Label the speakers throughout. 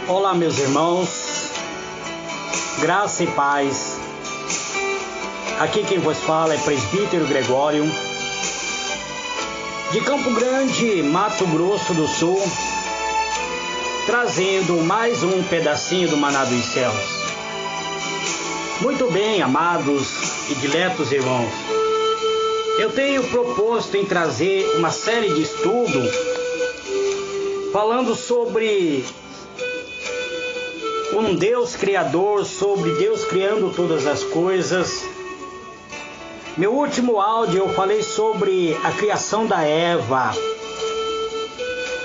Speaker 1: Olá, meus irmãos, graça e paz. Aqui quem vos fala é Presbítero Gregório, de Campo Grande, Mato Grosso do Sul, trazendo mais um pedacinho do maná dos céus. Muito bem, amados e diletos irmãos, eu tenho proposto em trazer uma série de estudo falando sobre um Deus criador, sobre Deus criando todas as coisas. Meu último áudio eu falei sobre a criação da Eva.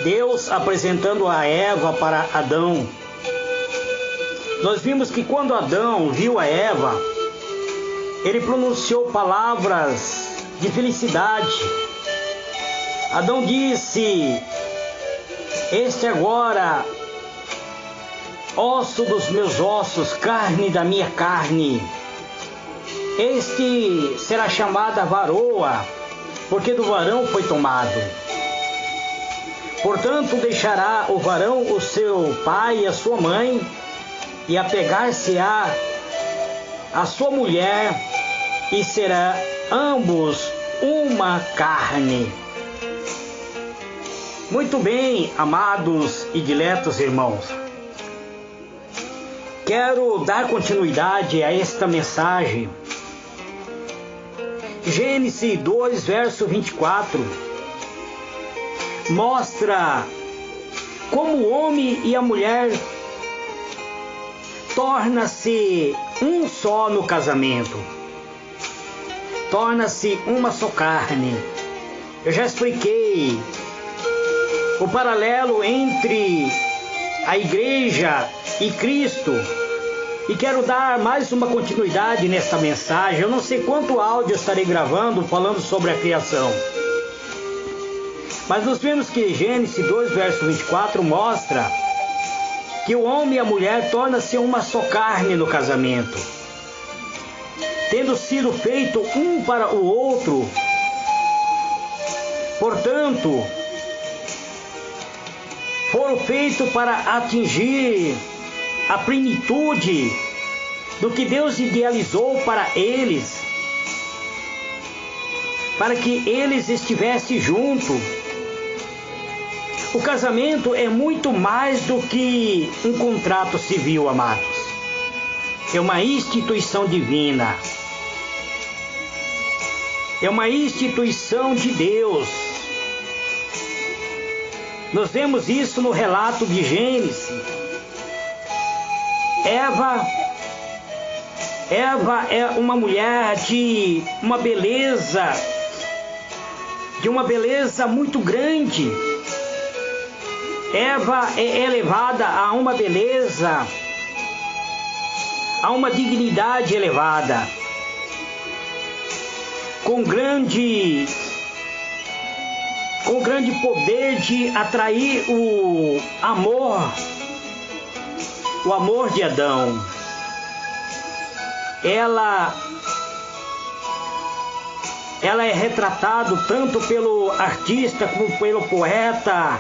Speaker 1: Deus apresentando a Eva para Adão. Nós vimos que quando Adão viu a Eva, ele pronunciou palavras de felicidade. Adão disse: "Este agora, osso dos meus ossos, carne da minha carne. Este será chamada varoa, porque do varão foi tomado. Portanto, deixará o varão o seu pai e a sua mãe, e apegar-se-á a sua mulher, e será ambos uma carne." Muito bem, amados e diletos irmãos. Quero dar continuidade a esta mensagem. Gênesis 2, verso 24, mostra como o homem e a mulher torna-se um só no casamento. Torna-se uma só carne. Eu já expliquei o paralelo entre a igreja e Cristo, e quero dar mais uma continuidade nesta mensagem. Eu não sei quanto áudio eu estarei gravando falando sobre a criação, mas nós vemos que Gênesis 2, verso 24 mostra que o homem e a mulher tornam-se uma só carne no casamento, tendo sido feito um para o outro. Portanto, foram feitos para atingir a plenitude do que Deus idealizou para eles, para que eles estivessem juntos. O casamento é muito mais do que um contrato civil, amados. É uma instituição divina. É uma instituição de Deus. Nós vemos isso no relato de Gênesis. Eva é uma mulher de uma beleza muito grande. Eva é elevada a uma beleza, a uma dignidade elevada, com grande poder de atrair o amor de Adão. Ela é retratado tanto pelo artista como pelo poeta,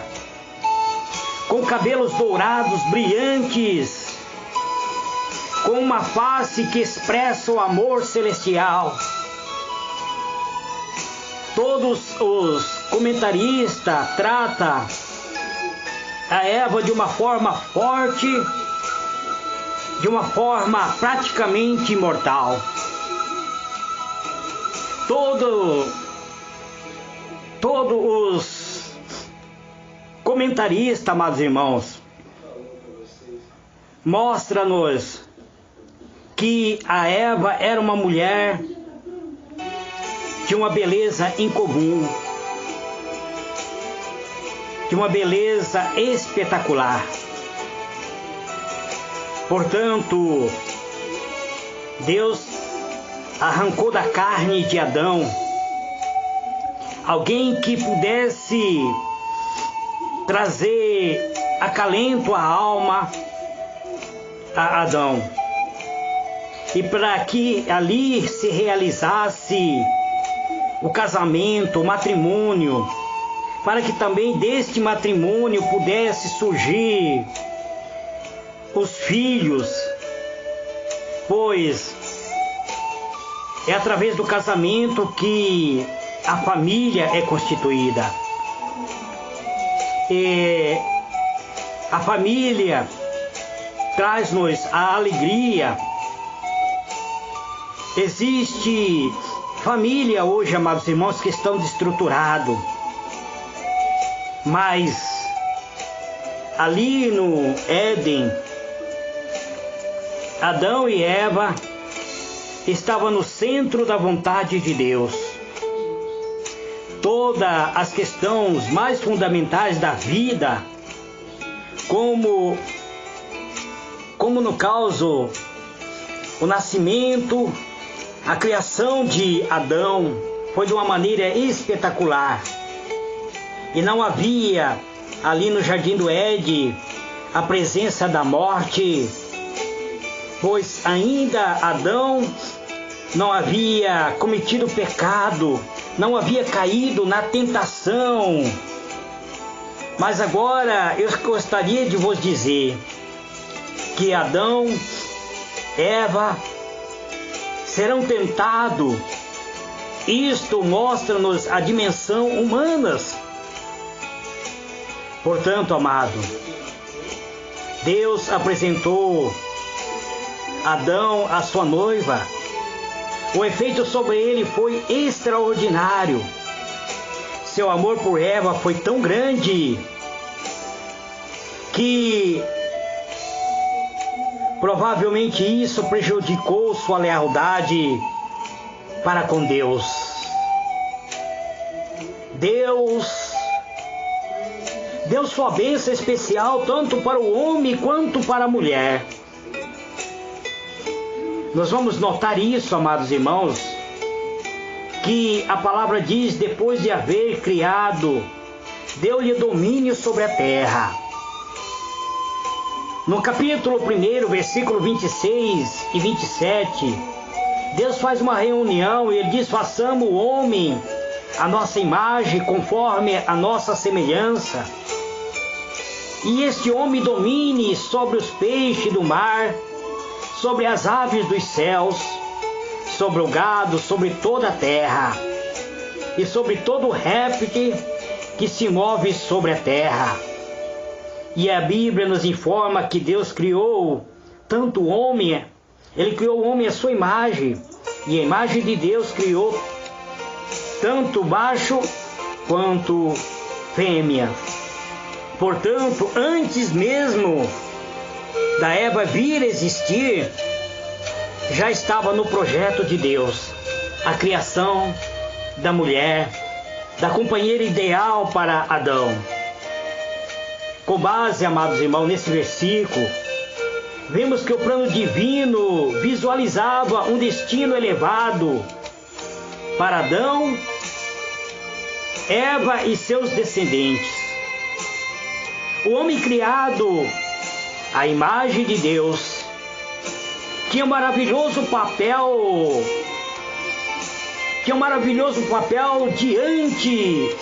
Speaker 1: com cabelos dourados brilhantes, com uma face que expressa o amor celestial. Todos os comentaristas tratam a Eva de uma forma forte, de uma forma praticamente imortal. Todos os comentaristas, amados irmãos, mostram-nos que a Eva era uma mulher de uma beleza incomum, de uma beleza espetacular. Portanto, Deus arrancou da carne de Adão alguém que pudesse trazer acalento à alma a Adão, e para que ali se realizasse o casamento, o matrimônio, para que também deste matrimônio pudesse surgir os filhos, pois é através do casamento que a família é constituída. E a família traz-nos a alegria. Existe família hoje, amados irmãos, que estão destruturados, mas ali no Éden, Adão e Eva estavam no centro da vontade de Deus. Todas as questões mais fundamentais da vida, como no caso, o nascimento, a criação de Adão, foi de uma maneira espetacular. E não havia ali no Jardim do Éden a presença da morte, pois ainda Adão não havia cometido pecado, não havia caído na tentação. Mas agora eu gostaria de vos dizer que Adão, Eva serão tentados. Isto mostra-nos a dimensão humana. Portanto, amado, Deus apresentou Adão à sua noiva. O efeito sobre ele foi extraordinário. Seu amor por Eva foi tão grande que provavelmente isso prejudicou sua lealdade para com Deus. Deus deu sua bênção especial tanto para o homem quanto para a mulher. Nós vamos notar isso, amados irmãos, que a palavra diz: depois de haver criado, deu-lhe domínio sobre a terra. No capítulo 1, versículo 26 e 27, Deus faz uma reunião e ele diz: façamos o homem a nossa imagem, conforme a nossa semelhança. E este homem domine sobre os peixes do mar, sobre as aves dos céus, sobre o gado, sobre toda a terra, e sobre todo o réptil que se move sobre a terra. E a Bíblia nos informa que Deus criou tanto o homem, Ele criou o homem à sua imagem, e a imagem de Deus criou tanto macho quanto fêmea. Portanto, antes mesmo da Eva vir existir, já estava no projeto de Deus a criação da mulher, da companheira ideal para Adão. Com base, amados irmãos, nesse versículo, vemos que o plano divino visualizava um destino elevado para Adão, Eva e seus descendentes. O homem criado à imagem de Deus tinha um maravilhoso papel diante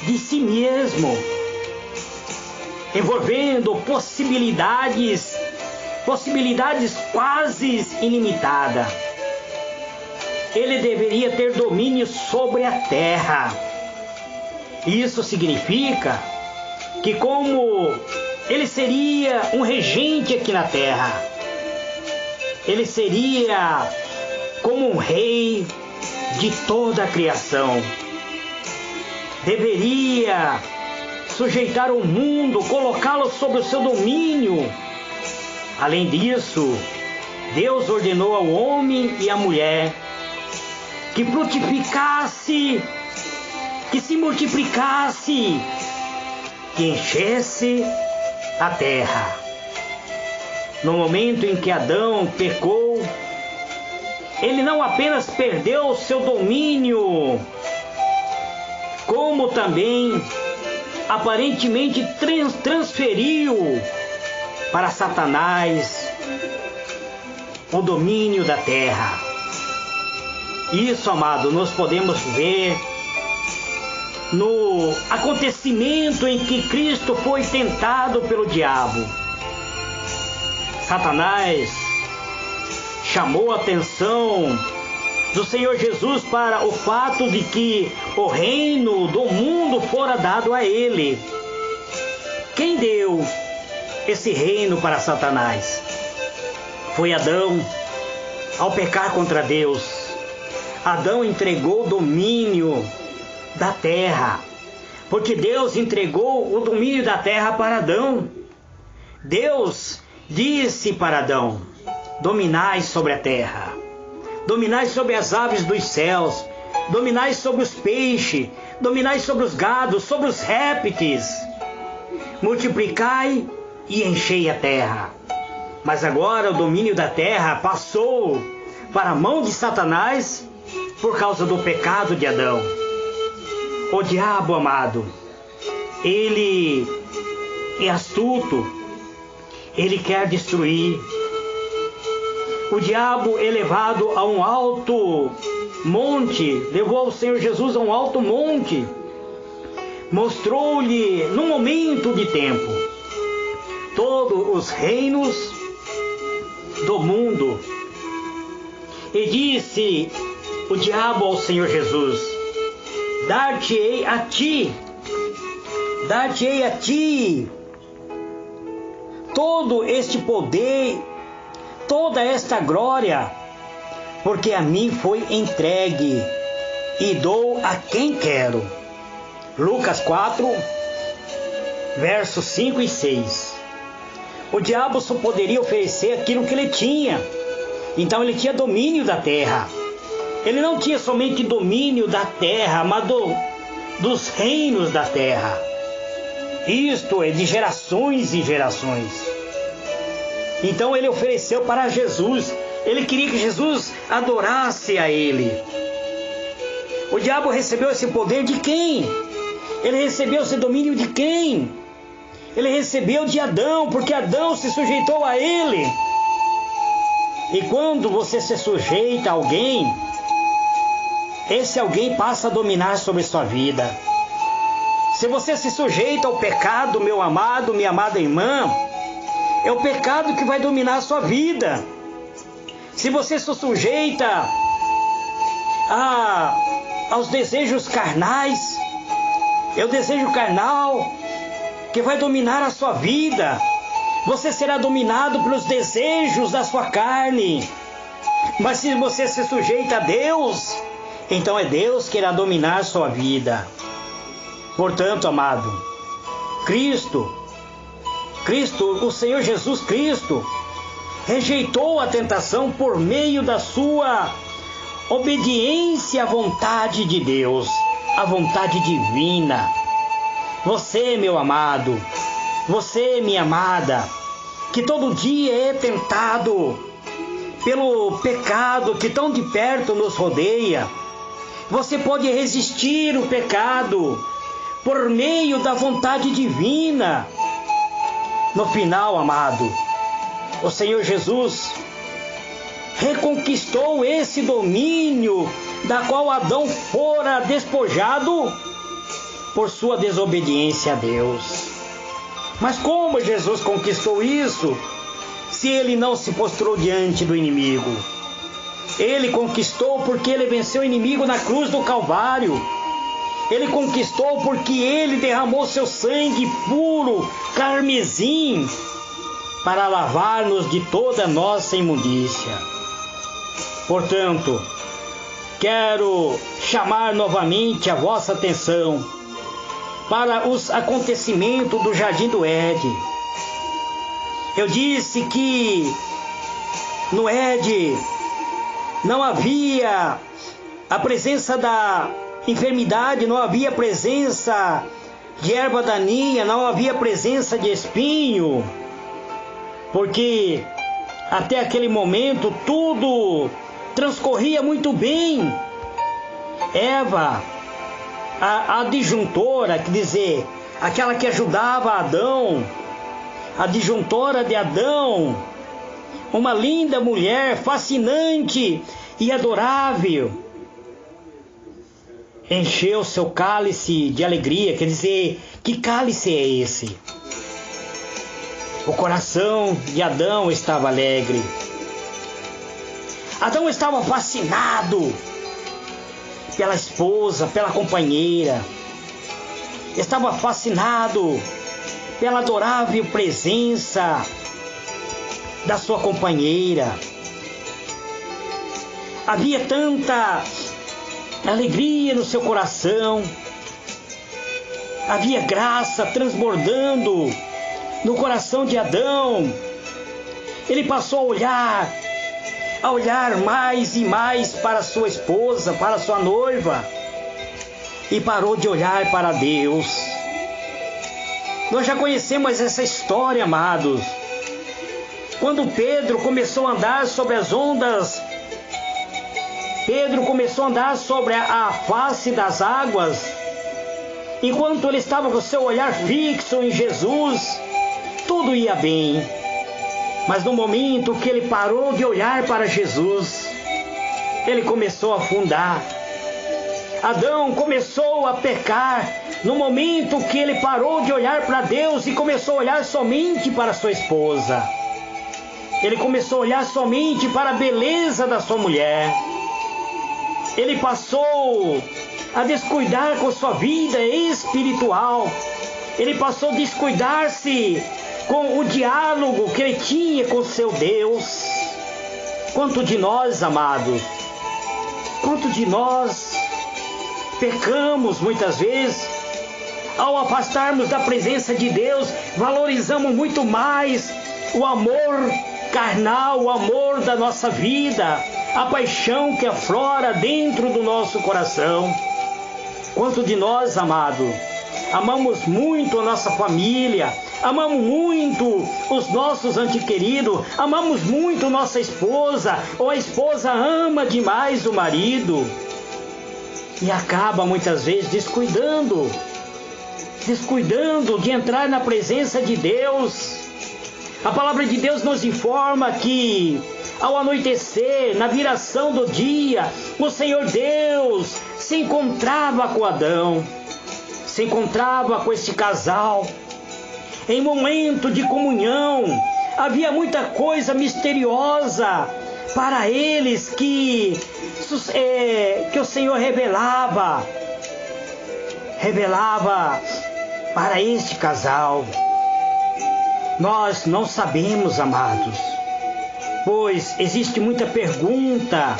Speaker 1: de si mesmo, envolvendo possibilidades quase ilimitadas. Ele deveria ter domínio sobre a terra. Isso significa que, como ele seria um regente aqui na terra, ele seria como um rei de toda a criação. Deveria sujeitar o mundo, colocá-lo sob o seu domínio. Além disso, Deus ordenou ao homem e à mulher que frutificasse, que se multiplicasse, que enchesse a terra. No momento em que Adão pecou, ele não apenas perdeu o seu domínio, como também aparentemente transferiu para Satanás o domínio da terra. Isso, amado, nós podemos ver no acontecimento em que Cristo foi tentado pelo diabo. Satanás chamou a atenção do Senhor Jesus para o fato de que o reino do mundo fora dado a ele. Quem deu esse reino para Satanás? Foi Adão. Ao pecar contra Deus, Adão entregou o domínio da terra, porque Deus entregou o domínio da terra para Adão. Deus disse para Adão: dominai sobre a terra, dominai sobre as aves dos céus, dominai sobre os peixes, dominai sobre os gados, sobre os répteis, multiplicai e enchei a terra. Mas agora o domínio da terra passou para a mão de Satanás por causa do pecado de Adão. O diabo, amado, ele é astuto, ele quer destruir. O diabo, elevado a um alto monte, levou o Senhor Jesus a um alto monte, mostrou-lhe, num momento de tempo, todos os reinos do mundo. E disse o diabo ao Senhor Jesus: dar-te-ei a ti todo este poder, toda esta glória, porque a mim foi entregue e dou a quem quero. Lucas 4, versos 5 e 6. O diabo só poderia oferecer aquilo que ele tinha. Então ele tinha domínio da terra. Ele não tinha somente domínio da terra, mas dos reinos da terra. Isto é de gerações e gerações. Então ele ofereceu para Jesus. Ele queria que Jesus adorasse a ele. O diabo recebeu esse poder de quem? Ele recebeu esse domínio de quem? Ele recebeu de Adão, porque Adão se sujeitou a ele. E quando você se sujeita a alguém, esse alguém passa a dominar sobre sua vida. Se você se sujeita ao pecado, meu amado, minha amada irmã, é o pecado que vai dominar a sua vida. Se você se sujeita aos desejos carnais, é o desejo carnal que vai dominar a sua vida. Você será dominado pelos desejos da sua carne. Mas se você se sujeita a Deus, então é Deus que irá dominar a sua vida. Portanto, amado, Cristo, o Senhor Jesus Cristo, rejeitou a tentação por meio da sua obediência à vontade de Deus, à vontade divina. Você, meu amado, você, minha amada, que todo dia é tentado pelo pecado que tão de perto nos rodeia, você pode resistir o pecado por meio da vontade divina. No final, amado, o Senhor Jesus reconquistou esse domínio da qual Adão fora despojado por sua desobediência a Deus. Mas como Jesus conquistou isso, se ele não se prostrou diante do inimigo? Ele conquistou porque ele venceu o inimigo na cruz do Calvário. Ele conquistou porque ele derramou seu sangue puro, carmesim, para lavar-nos de toda a nossa imundícia. Portanto, quero chamar novamente a vossa atenção para os acontecimentos do Jardim do Éden. Eu disse que no Éden não havia a presença da enfermidade, não havia presença de erva daninha, não havia presença de espinho, porque até aquele momento tudo transcorria muito bem. Eva, a adjuntora, quer dizer, aquela que ajudava Adão, a adjuntora de Adão, uma linda mulher, fascinante e adorável, encheu seu cálice de alegria. Quer dizer, que cálice é esse? O coração de Adão estava alegre. Adão estava fascinado pela esposa, pela companheira. Estava fascinado pela adorável presença da sua companheira. Havia tanta alegria no seu coração. Havia graça transbordando no coração de Adão. Ele passou a olhar mais e mais para sua esposa, para sua noiva, e parou de olhar para Deus. Nós já conhecemos essa história, amados. Quando Pedro começou a andar sobre as ondas, Pedro começou a andar sobre a face das águas, enquanto ele estava com seu olhar fixo em Jesus, tudo ia bem. Mas no momento que ele parou de olhar para Jesus, ele começou a afundar. Adão começou a pecar no momento que ele parou de olhar para Deus e começou a olhar somente para sua esposa. Ele começou a olhar somente para a beleza da sua mulher. Ele passou a descuidar com sua vida espiritual. Ele passou a descuidar-se com o diálogo que ele tinha com seu Deus. Quanto de nós, amados, quanto de nós pecamos muitas vezes, ao afastarmos da presença de Deus, valorizamos muito mais o amor carnal, o amor da nossa vida, a paixão que aflora dentro do nosso coração. Quanto de nós, amado, amamos muito a nossa família, amamos muito os nossos entes queridos, amamos muito nossa esposa, ou a esposa ama demais o marido, e acaba muitas vezes descuidando de entrar na presença de Deus. A palavra de Deus nos informa que ao anoitecer, na viração do dia, o Senhor Deus se encontrava com Adão, se encontrava com esse casal. Em momento de comunhão, havia muita coisa misteriosa para eles que o Senhor revelava para este casal. Nós não sabemos, amados, pois existe muita pergunta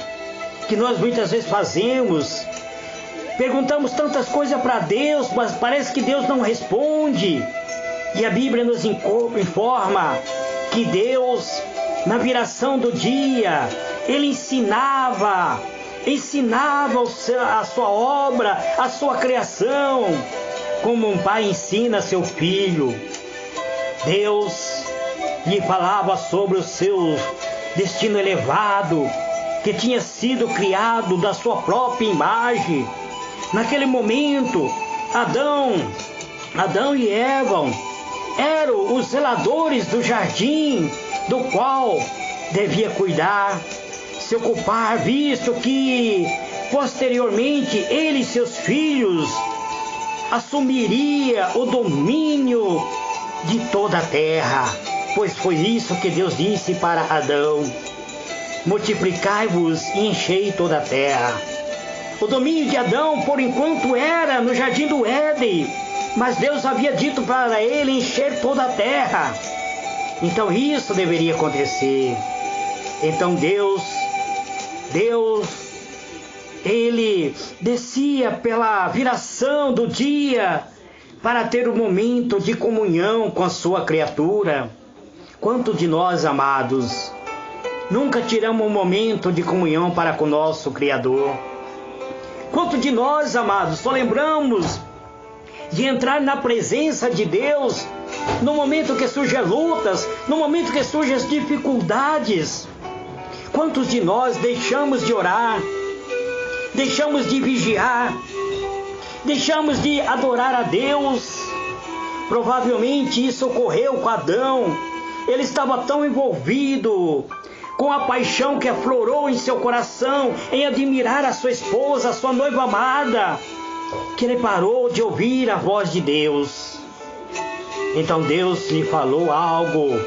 Speaker 1: que nós muitas vezes fazemos. Perguntamos tantas coisas para Deus, mas parece que Deus não responde. E a Bíblia nos informa que Deus, na viração do dia, Ele ensinava a sua obra, a sua criação, como um pai ensina seu filho. Deus lhe falava sobre o seu destino elevado, que tinha sido criado da sua própria imagem. Naquele momento, Adão e Eva eram os zeladores do jardim, do qual devia cuidar, se ocupar, visto que posteriormente ele e seus filhos assumiria o domínio de toda a terra, pois foi isso que Deus disse para Adão: multiplicai-vos e enchei toda a terra. O domínio de Adão, por enquanto, era no jardim do Éden, mas Deus havia dito para ele encher toda a terra. Então isso deveria acontecer. Então Deus, Ele descia pela viração do dia para ter um momento de comunhão com a sua criatura. Quanto de nós, amados, nunca tiramos um momento de comunhão para com o nosso Criador? Quanto de nós, amados, só lembramos de entrar na presença de Deus no momento que surgem lutas, no momento que surgem as dificuldades? Quantos de nós deixamos de orar, deixamos de vigiar, deixamos de adorar a Deus? Provavelmente isso ocorreu com Adão. Ele estava tão envolvido com a paixão que aflorou em seu coração, em admirar a sua esposa, a sua noiva amada, que ele parou de ouvir a voz de Deus. Então Deus lhe falou algo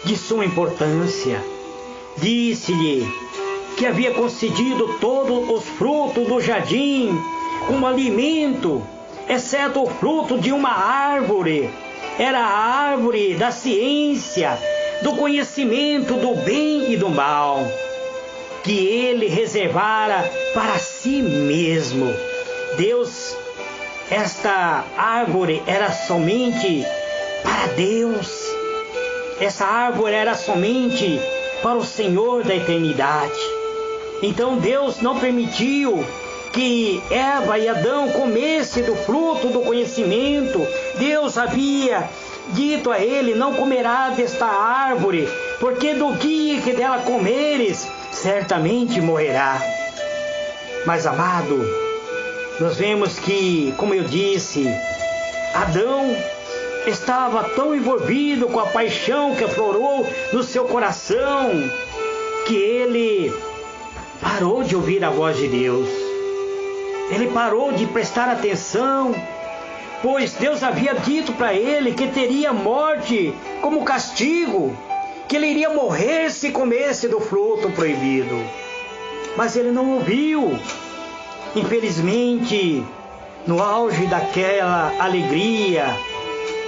Speaker 1: de suma importância. Disse-lhe que havia concedido todos os frutos do jardim como alimento, exceto o fruto de uma árvore. Era a árvore da ciência, do conhecimento do bem e do mal, que ele reservara para si mesmo. Deus, esta árvore era somente para Deus. Essa árvore era somente para o Senhor da eternidade. Então Deus não permitiu que Eva e Adão comessem do fruto do conhecimento. Deus havia dito a ele: não comerá desta árvore, porque do dia que dela comeres, certamente morrerá. Mas, amado, nós vemos que, como eu disse, Adão estava tão envolvido com a paixão que aflorou no seu coração, que ele parou de ouvir a voz de Deus. Ele parou de prestar atenção, pois Deus havia dito para ele que teria morte como castigo, que ele iria morrer se comesse do fruto proibido. Mas ele não ouviu. Infelizmente, no auge daquela alegria,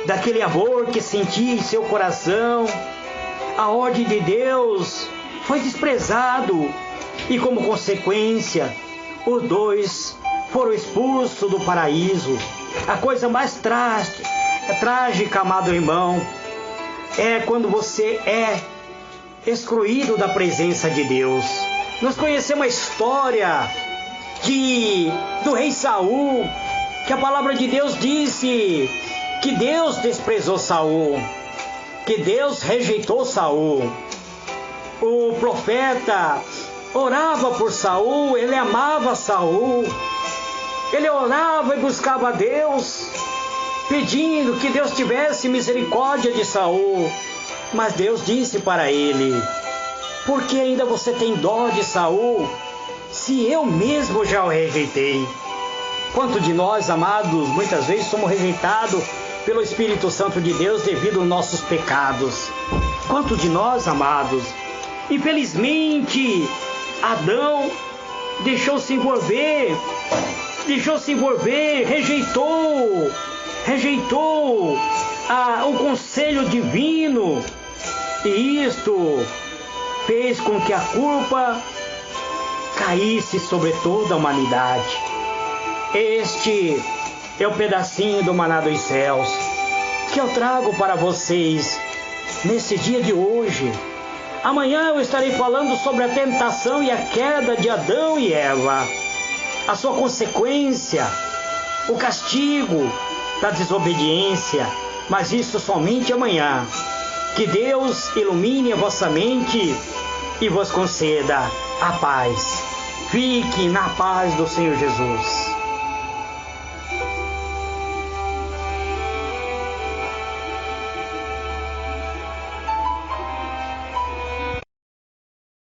Speaker 1: daquele amor que sentia em seu coração, a ordem de Deus foi desprezado e, como consequência, os dois foram expulsos do paraíso. A coisa mais trágica, amado irmão, é quando você é excluído da presença de Deus. Nós conhecemos a história do rei Saul, que a palavra de Deus disse que Deus desprezou Saul, que Deus rejeitou Saul. O profeta orava por Saul, ele amava Saul, ele orava e buscava a Deus, pedindo que Deus tivesse misericórdia de Saul. Mas Deus disse para ele: por que ainda você tem dó de Saul, se eu mesmo já o rejeitei? Quanto de nós, amados, muitas vezes somos rejeitados pelo Espírito Santo de Deus devido aos nossos pecados. Quanto de nós, amados, infelizmente, Adão deixou-se envolver, rejeitou o conselho divino, e isto fez com que a culpa caísse sobre toda a humanidade. Este é o pedacinho do maná dos céus que eu trago para vocês nesse dia de hoje. Amanhã eu estarei falando sobre a tentação e a queda de Adão e Eva, a sua consequência, o castigo da desobediência, mas isso somente amanhã. Que Deus ilumine a vossa mente e vos conceda a paz. Fique na paz do Senhor Jesus.